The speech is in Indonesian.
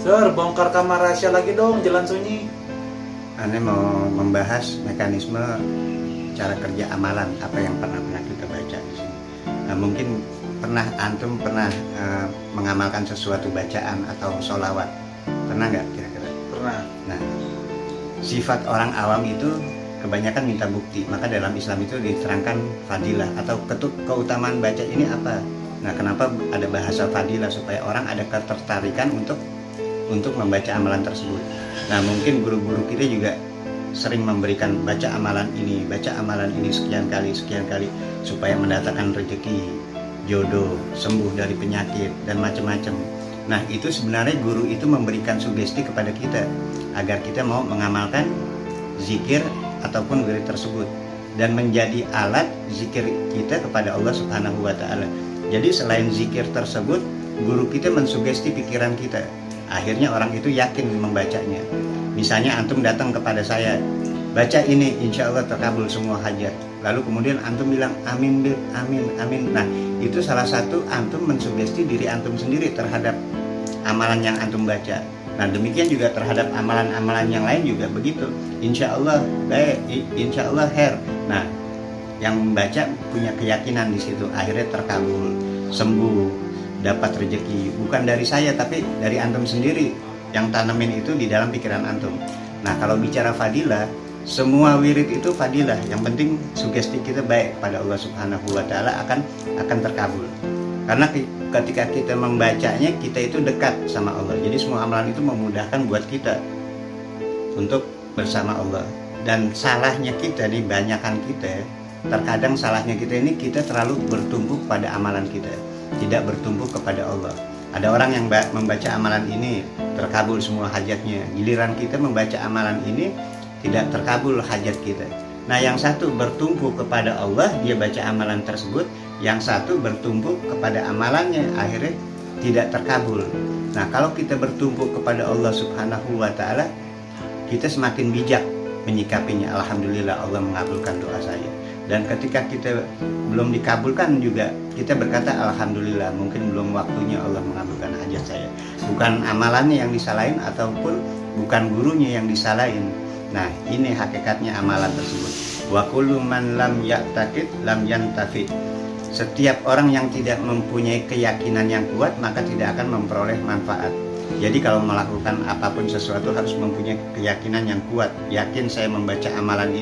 Sir, bongkar kamar rahasia lagi dong, jalan sunyi. Ane mau membahas mekanisme cara kerja amalan, apa yang pernah kita baca di sini. Nah, mungkin antum pernah mengamalkan sesuatu bacaan atau sholawat, pernah nggak kira-kira? Pernah. Nah, sifat orang awam itu kebanyakan minta bukti. Maka dalam Islam itu diterangkan fadilah atau keutamaan baca ini apa. Nah, kenapa ada bahasa fadilah? Supaya orang ada ketertarikan untuk membaca amalan tersebut. Nah, mungkin guru-guru kita juga sering memberikan baca amalan ini sekian kali supaya mendatangkan rezeki, jodoh, sembuh dari penyakit dan macam-macam. Nah, itu sebenarnya guru itu memberikan sugesti kepada kita agar kita mau mengamalkan zikir ataupun wirid tersebut dan menjadi alat zikir kita kepada Allah Subhanahu wa taala. Jadi selain zikir tersebut, guru kita mensugesti pikiran kita. Akhirnya orang itu yakin membacanya. Misalnya antum datang kepada saya, baca ini insya Allah terkabul semua hajat. Lalu kemudian antum bilang amin bir, amin, amin. Nah, itu salah satu antum mensugesti diri antum sendiri terhadap amalan yang antum baca. Nah, demikian juga terhadap amalan-amalan yang lain juga begitu. Insya Allah baik, insya Allah her. Nah, yang membaca punya keyakinan di situ, akhirnya terkabul, sembuh, dapat rezeki. Bukan dari saya, tapi dari antum sendiri yang tanamin itu di dalam pikiran antum. Nah, kalau bicara fadilah, semua wirid itu fadilah. Yang penting sugesti kita baik pada Allah Subhanahu wa taala akan terkabul. Karena ketika kita membacanya, kita itu dekat sama Allah. Jadi semua amalan itu memudahkan buat kita untuk bersama Allah. Dan salahnya kita nih, banyakan kita, terkadang salahnya kita ini, kita terlalu bertumpu pada amalan kita, tidak bertumpu kepada Allah. Ada orang yang membaca amalan ini terkabul semua hajatnya, giliran kita membaca amalan ini tidak terkabul hajat kita. Nah, yang satu bertumpu kepada Allah, dia baca amalan tersebut. Yang satu bertumpu kepada amalannya, akhirnya tidak terkabul. Nah, kalau kita bertumpu kepada Allah Subhanahu wa taala, kita semakin bijak menyikapinya. Alhamdulillah Allah mengabulkan doa saya. Dan ketika kita belum dikabulkan juga, kita berkata alhamdulillah, mungkin belum waktunya Allah mengabulkan hajat saya. Bukan amalannya yang disalahin ataupun bukan gurunya yang disalahin. Nah, ini hakikatnya amalan tersebut. Wa kullu man lam ya'taqid lam yantafi. Setiap orang yang tidak mempunyai keyakinan yang kuat, maka tidak akan memperoleh manfaat. Jadi kalau melakukan apapun sesuatu harus mempunyai keyakinan yang kuat. Yakin saya membaca amalan ini